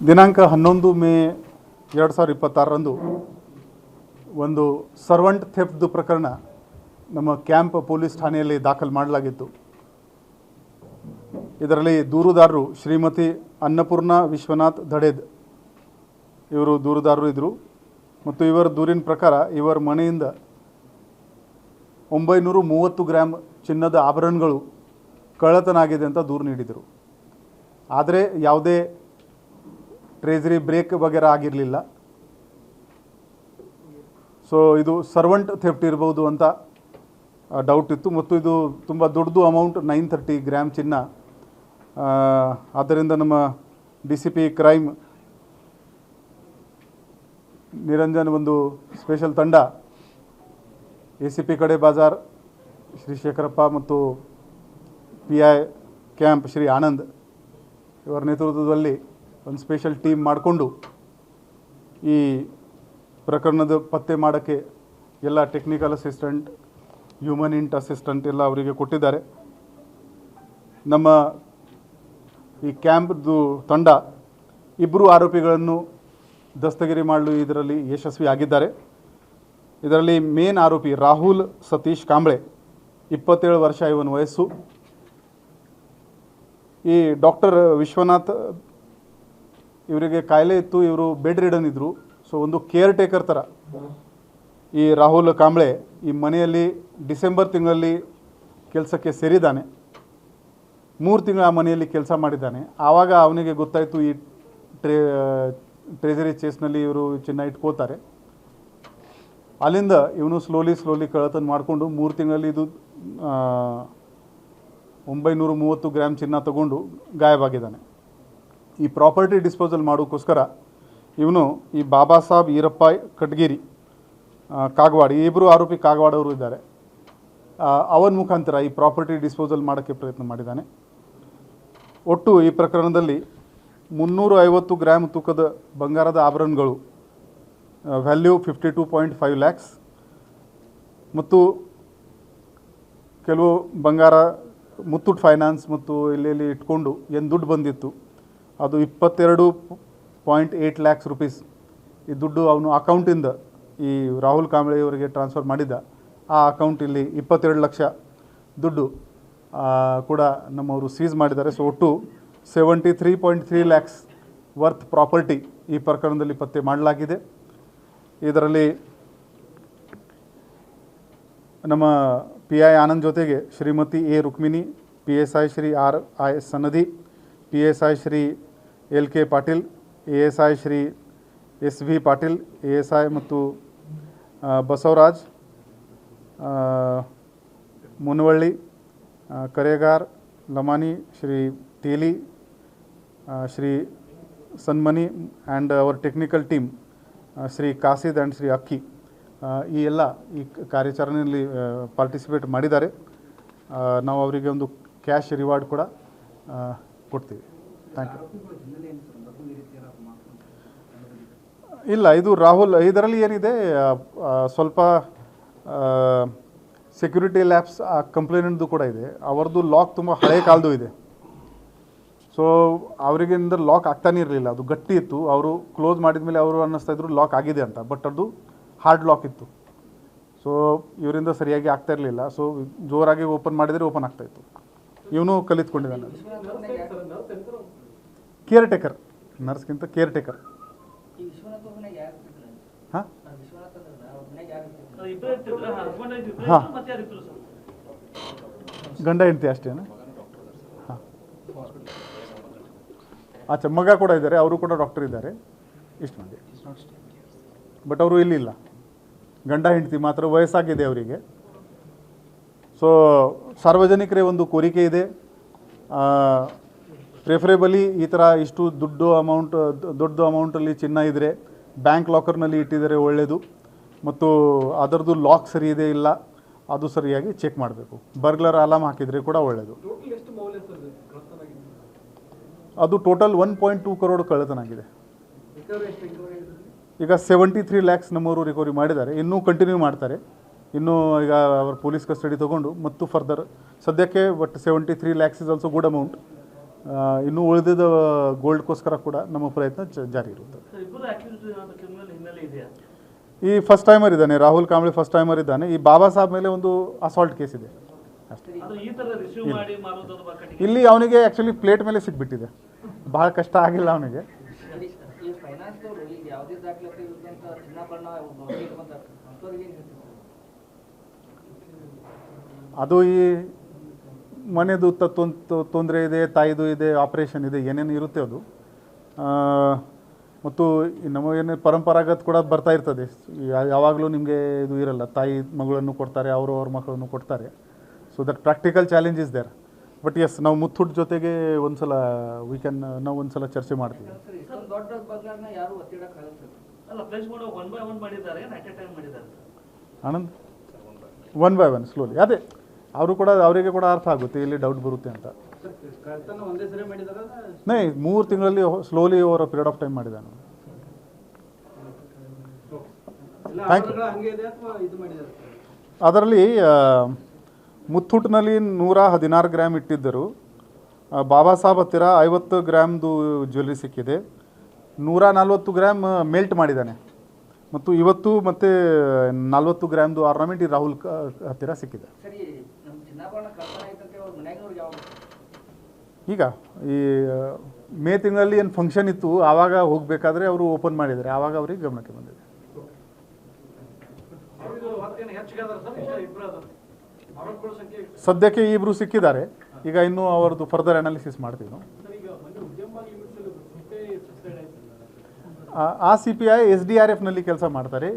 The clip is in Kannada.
ದಿನಾಂಕ 11 ಮೇ 2026ರಂದು ಒಂದು ಸರ್ವೆಂಟ್ ಥೆಫ್ಟ್ ಪ್ರಕರಣ ನಮ್ಮ ಕ್ಯಾಂಪ್ ಪೊಲೀಸ್ ಠಾಣೆಯಲ್ಲಿ ದಾಖಲು ಮಾಡಲಾಗಿತ್ತು. ಇದರಲ್ಲಿ ದೂರುದಾರರು ಶ್ರೀಮತಿ ಅನ್ನಪೂರ್ಣ ವಿಶ್ವನಾಥ್ ದಡೇದ್ ಇವರು ದೂರುದಾರರು ಇದ್ದರು ಮತ್ತು ಇವರ ದೂರಿನ ಪ್ರಕಾರ ಇವರ ಮನೆಯಿಂದ 930 ಗ್ರಾಂ ಚಿನ್ನದ ಆಭರಣಗಳು ಕಳ್ಳತನಾಗಿದೆ ಅಂತ ದೂರು ನೀಡಿದರು. ಆದರೆ ಯಾವುದೇ ಟ್ರೆಜರಿ ಬ್ರೇಕ್ ವಗೇರಾ ಆಗಿರಲಿಲ್ಲ. ಸೊ ಇದು ಸರ್ವೆಂಟ್ ಥೆಫ್ಟ್ ಇರ್ಬೋದು ಅಂತ ಡೌಟ್ ಇತ್ತು ಮತ್ತು ಇದು ತುಂಬ ದೊಡ್ಡದು ಅಮೌಂಟ್ 930 ಗ್ರಾಮ್ ಚಿನ್ನ. ಆದ್ದರಿಂದ ನಮ್ಮ DCP ಕ್ರೈಮ್ ನಿರಂಜನ್ ಒಂದು ಸ್ಪೆಷಲ್ ತಂಡ ACP ಕಡೆ ಬಾಜಾರ್ ಶ್ರೀ ಶೇಖರಪ್ಪ ಮತ್ತು PI ಕ್ಯಾಂಪ್ ಶ್ರೀ ಆನಂದ್ ಇವರ ನೇತೃತ್ವದಲ್ಲಿ ಒಂದು ಸ್ಪೆಷಲ್ ಟೀಮ್ ಮಾಡಿಕೊಂಡು ಈ ಪ್ರಕರಣದ ಪತ್ತೆ ಮಾಡೋಕ್ಕೆ ಎಲ್ಲ technical assistant, human int assistant ಎಲ್ಲ ಅವರಿಗೆ ಕೊಟ್ಟಿದ್ದಾರೆ. ನಮ್ಮ ಈ ಕ್ಯಾಂಪ್ದು ತಂಡ 2 ಆರೋಪಿಗಳನ್ನು ದಸ್ತಗಿರಿ ಮಾಡಲು ಇದರಲ್ಲಿ ಯಶಸ್ವಿ ಆಗಿದ್ದಾರೆ. ಇದರಲ್ಲಿ ಮೇನ್ ಆರೋಪಿ ರಾಹುಲ್ ಸತೀಶ್ ಕಾಂಬ್ಳೆ 27 ವರ್ಷ ಇವನ ವಯಸ್ಸು. ಈ ಡಾಕ್ಟರ್ ವಿಶ್ವನಾಥ್ ಇವರಿಗೆ ಕಾಯಿಲೆ ಇತ್ತು, ಇವರು ಬೆಡ್ ರಿಡನ್ ಇದ್ದರು. ಸೊ ಒಂದು ಕೇರ್ ಟೇಕರ್ ಥರ ಈ ರಾಹುಲ್ ಕಾಂಬ್ಳೆ ಈ ಮನೆಯಲ್ಲಿ ಡಿಸೆಂಬರ್ ತಿಂಗಳಲ್ಲಿ ಕೆಲಸಕ್ಕೆ ಸೇರಿದ್ದಾನೆ. 3 ತಿಂಗಳು ಆ ಮನೆಯಲ್ಲಿ ಕೆಲಸ ಮಾಡಿದ್ದಾನೆ. ಆವಾಗ ಅವನಿಗೆ ಗೊತ್ತಾಯಿತು ಈ ಟ್ರೆಜರಿ ಚೇಸ್ನಲ್ಲಿ ಇವರು ಚಿನ್ನ ಇಟ್ಕೋತಾರೆ. ಅಲ್ಲಿಂದ ಇವನು ಸ್ಲೋಲಿ ಕಳ್ಳತನ ಮಾಡಿಕೊಂಡು 3 ತಿಂಗಳಲ್ಲಿ ಇದು 930 ಗ್ರಾಮ್ ಚಿನ್ನ ತಗೊಂಡು ಗಾಯಬಾಗಿದ್ದಾನೆ. ಈ ಪ್ರಾಪರ್ಟಿ ಡಿಸ್ಪೋಸಲ್ ಮಾಡೋಕ್ಕೋಸ್ಕರ ಇವನು ಈ ಬಾಬಾ ಸಾಬ್ ಈರಪ್ಪ ಕಟ್ಗೇರಿ ಕಾಗವಾಡ, ಈ 2 ಆರೋಪಿ ಕಾಗವಾಡವರು ಇದ್ದಾರೆ, ಅವನ ಮುಖಾಂತರ ಈ ಪ್ರಾಪರ್ಟಿ ಡಿಸ್ಪೋಸಲ್ ಮಾಡೋಕ್ಕೆ ಪ್ರಯತ್ನ ಮಾಡಿದ್ದಾನೆ. ಒಟ್ಟು ಈ ಪ್ರಕರಣದಲ್ಲಿ 350 ಗ್ರಾಮ್ ತೂಕದ ಬಂಗಾರದ ಆಭರಣಗಳು ವ್ಯಾಲ್ಯೂ 52.5 lakhs ಮತ್ತು ಕೆಲವು ಬಂಗಾರ ಮುತ್ತೂಟ್ ಫೈನಾನ್ಸ್ ಮತ್ತು ಇಲ್ಲಿ ಇಟ್ಕೊಂಡು ಏನು ದುಡ್ಡು ಬಂದಿತ್ತು ಅದು 22.8 lakhs rupees. ಈ ದುಡ್ಡು ಅವನು ಅಕೌಂಟಿಂದ ಈ ರಾಹುಲ್ ಕಾಂಬ್ಳೆ ಅವರಿಗೆ ಟ್ರಾನ್ಸ್ಫರ್ ಮಾಡಿದ್ದ. ಆ ಅಕೌಂಟ್ ಇಲ್ಲಿ 22 ಲಕ್ಷ ದುಡ್ಡು ಕೂಡ ನಮ್ಮವರು ಸೀಸ್ ಮಾಡಿದ್ದಾರೆ. ಸೊ ಒಟ್ಟು 73.3 lakhs ವರ್ತ್ ಪ್ರಾಪರ್ಟಿ ಈ ಪ್ರಕರಣದಲ್ಲಿ ಪತ್ತೆ ಮಾಡಲಾಗಿದೆ. ಇದರಲ್ಲಿ ನಮ್ಮ PI ಆನಂದ್ ಜೊತೆಗೆ Shrimati A Rukmini, PSI Shri RIS ಸನ್ನದಿ, PSI Shri LK Patil, ASI Shri SV Patil, ASI ಮತ್ತು Basavaraj Munavalli, ಕರೇಗಾರ್ Lamani, Shri Teli, Shri Sanmani and our technical team Shri Kasid and Shri Akki ಈ ಎಲ್ಲ ಈ ಕಾರ್ಯಾಚರಣೆಯಲ್ಲಿ ಪಾರ್ಟಿಸಿಪೇಟ್ ಮಾಡಿದ್ದಾರೆ. ನಾವು ಅವರಿಗೆ ಒಂದು ಕ್ಯಾಶ್ ರಿವಾರ್ಡ್ ಕೂಡ ಕೊಡ್ತೀವಿ. Thank you. ಇಲ್ಲ, ಇದು ರಾಹುಲ್, ಇದರಲ್ಲಿ ಏನಿದೆ ಸ್ವಲ್ಪ ಸೆಕ್ಯೂರಿಟಿ ಲ್ಯಾಪ್ಸ್ ಕಂಪ್ಲೇಂಟ್ದು ಕೂಡ ಇದೆ. ಅವರದ್ದು ಲಾಕ್ ತುಂಬ ಹಳೆಯ ಕಾಲದ್ದು ಇದೆ. ಸೊ ಅವರಿಗಿಂದ ಲಾಕ್ ಆಗ್ತಾನೆ ಇರಲಿಲ್ಲ, ಅದು ಗಟ್ಟಿ ಇತ್ತು. ಅವರು ಕ್ಲೋಸ್ ಮಾಡಿದ ಮೇಲೆ ಅವರು ಅನ್ನಿಸ್ತಾ ಇದ್ರು ಲಾಕ್ ಆಗಿದೆ ಅಂತ, ಬಟ್ ಅದು ಹಾರ್ಡ್ ಲಾಕ್ ಇತ್ತು. ಸೊ ಇವರಿಂದ ಸರಿಯಾಗಿ ಆಗ್ತಾ ಇರಲಿಲ್ಲ. ಸೊ ಜೋರಾಗಿ ಓಪನ್ ಮಾಡಿದರೆ ಓಪನ್ ಆಗ್ತಾಯಿತ್ತು. ಇವನು ಕಲಿತ್ಕೊಂಡಿದ್ದಾನೆ. ಕೇರ್ ಟೇಕರ್, ನರ್ಸ್ಗಿಂತ ಕೇರ್ ಟೇಕರ್. ಹಾಂ ಹಾಂ, ಗಂಡ ಹೆಂಡತಿ ಅಷ್ಟೇನಾ? ಹಾಂ, ಆಚೆ ಮಗ ಕೂಡ ಇದ್ದಾರೆ, ಅವರು ಕೂಡ ಡಾಕ್ಟರ್ ಇದ್ದಾರೆ. ಇಷ್ಟು ಮಂದಿ, ಬಟ್ ಅವರು ಇಲ್ಲಿಲ್ಲ. ಗಂಡ ಹೆಂಡತಿ ಮಾತ್ರ, ವಯಸ್ಸಾಗಿದೆ ಅವರಿಗೆ. ಸೊ ಸಾರ್ವಜನಿಕರೇ ಒಂದು ಕೋರಿಕೆ ಇದೆ, ಪ್ರಿಫರೇಬಲಿ ಈ ಥರ ಇಷ್ಟು ದೊಡ್ಡ ಅಮೌಂಟಲ್ಲಿ ಚಿನ್ನ ಇದ್ದರೆ ಬ್ಯಾಂಕ್ ಲಾಕರ್ನಲ್ಲಿ ಇಟ್ಟಿದ್ದಾರೆ ಒಳ್ಳೆಯದು. ಮತ್ತು ಅದರದ್ದು ಲಾಕ್ ಸರಿ ಇದೆ ಇಲ್ಲ ಅದು ಸರಿಯಾಗಿ ಚೆಕ್ ಮಾಡಬೇಕು. ಬರ್ಗ್ಲರ್ ಅಲಾರ್ಮ್ ಹಾಕಿದರೆ ಕೂಡ ಒಳ್ಳೆಯದು. ಅದು ಟೋಟಲ್ 1.2 crore ಕಳ್ಳತನಾಗಿದೆ. ಈಗ 73 lakhs ನಮ್ಮವರು ರಿಕವರಿ ಮಾಡಿದ್ದಾರೆ. ಇನ್ನೂ ಕಂಟಿನ್ಯೂ ಮಾಡ್ತಾರೆ. ಇನ್ನೂ ಈಗ ಅವರ ಪೊಲೀಸ್ ಕಸ್ಟಡಿ ತೊಗೊಂಡು ಮತ್ತು ಫರ್ದರ್ ಸದ್ಯಕ್ಕೆ but 73 lakhs is also good amount. ಇನ್ನೂ ಉಳಿದಿದ್ದ ಗೋಲ್ಡ್ಗೋಸ್ಕರ ಕೂಡ ನಮ್ಮ ಪ್ರಯತ್ನ ಜಾರಿ ಇರುತ್ತೆ. ಈ ಫಸ್ಟ್ ಟೈಮರ್ ಇದ್ದಾನೆ, ರಾಹುಲ್ ಕಾಂಬ್ಳೆ ಫಸ್ಟ್ ಟೈಮರ್ ಇದ್ದಾನೆ. ಈ ಬಾಬಾ ಸಾಹೇಬ್ ಮೇಲೆ ಒಂದು ಅಸಾಲ್ಟ್ ಕೇಸ್ ಇದೆ ಅಷ್ಟೇ. ಇಲ್ಲಿ ಅವನಿಗೆ ಆ್ಯಕ್ಚುಲಿ ಪ್ಲೇಟ್ ಮೇಲೆ ಸಿಕ್ಬಿಟ್ಟಿದೆ, ಭಾಳ ಕಷ್ಟ ಆಗಿಲ್ಲ ಅವನಿಗೆ. ಅದು ಈ ಮನೆದು ತೊಂದರೆ ಇದೆ, ತಾಯಿದು ಇದೆ, ಆಪ್ರೇಷನ್ ಇದೆ, ಏನೇನು ಇರುತ್ತೆ ಅದು. ಮತ್ತು ನಮ್ಮ ಏನು ಪರಂಪರಾಗತ ಕೂಡ ಬರ್ತಾ ಇರ್ತದೆ, ಯಾವಾಗಲೂ ನಿಮಗೆ ಇದು ಇರಲ್ಲ, ತಾಯಿ ಮಗಳನ್ನು ಕೊಡ್ತಾರೆ, ಅವ್ರ ಮಕ್ಕಳನ್ನು ಕೊಡ್ತಾರೆ. So that practical challenge is there. But yes, ನಾವು ಮುತ್ತೂಟ್ ಜೊತೆಗೆ ಒಂದ್ಸಲ ನಾವು ಒಂದ್ಸಲ ಚರ್ಚೆ ಮಾಡ್ತೀವಿ. Anand one by one slowly, ಅದೇ ಅವರಿಗೆ ಕೂಡ ಅರ್ಥ ಆಗುತ್ತೆ, ಇಲ್ಲಿ ಡೌಟ್ ಬರುತ್ತೆ ಅಂತ. ನೈ 3 ತಿಂಗಳಲ್ಲಿ slowly over period of time ಮಾಡಿದ್ದಾನೆ. ಅದರಲ್ಲಿ ಮುತ್ತೂಟ್ನಲ್ಲಿ 116 ಗ್ರಾಮ್ ಇಟ್ಟಿದ್ದರು. ಬಾಬಾ ಸಾಹೇಬ್ ಹತ್ತಿರ 50 ಗ್ರಾಮ್ದು ಜ್ಯುವೆಲ್ರಿ ಸಿಕ್ಕಿದೆ. 140 ಗ್ರಾಮ್ ಮೆಲ್ಟ್ ಮಾಡಿದ್ದಾನೆ. ಮತ್ತು ಇವತ್ತು ಮತ್ತೆ 40 ಗ್ರಾಮ್ದು ಆರ್ನಮೆಂಟ್ ಈ ರಾಹುಲ್ ಹತ್ತಿರ ಸಿಕ್ಕಿದೆ. ಈಗ ಈ ಮೇ ತಿಂಗಳಲ್ಲಿ ಏನು ಫಂಕ್ಷನ್ ಇತ್ತು, ಆವಾಗ ಹೋಗಬೇಕಾದ್ರೆ ಅವರು ಓಪನ್ ಮಾಡಿದ್ದಾರೆ, ಆವಾಗ ಅವ್ರಿಗೆ ಗಮನಕ್ಕೆ ಬಂದಿದೆ. ಸದ್ಯಕ್ಕೆ ಇಬ್ಬರು ಸಿಕ್ಕಿದ್ದಾರೆ. ಈಗ ಇನ್ನೂ ಅವರದ್ದು ಫರ್ದರ್ ಅನಾಲಿಸಿಸ್ ಮಾಡ್ತೀವಿ ನಾವು. ಆ CPI SDRFನಲ್ಲಿ ಕೆಲಸ ಮಾಡ್ತಾರೆ.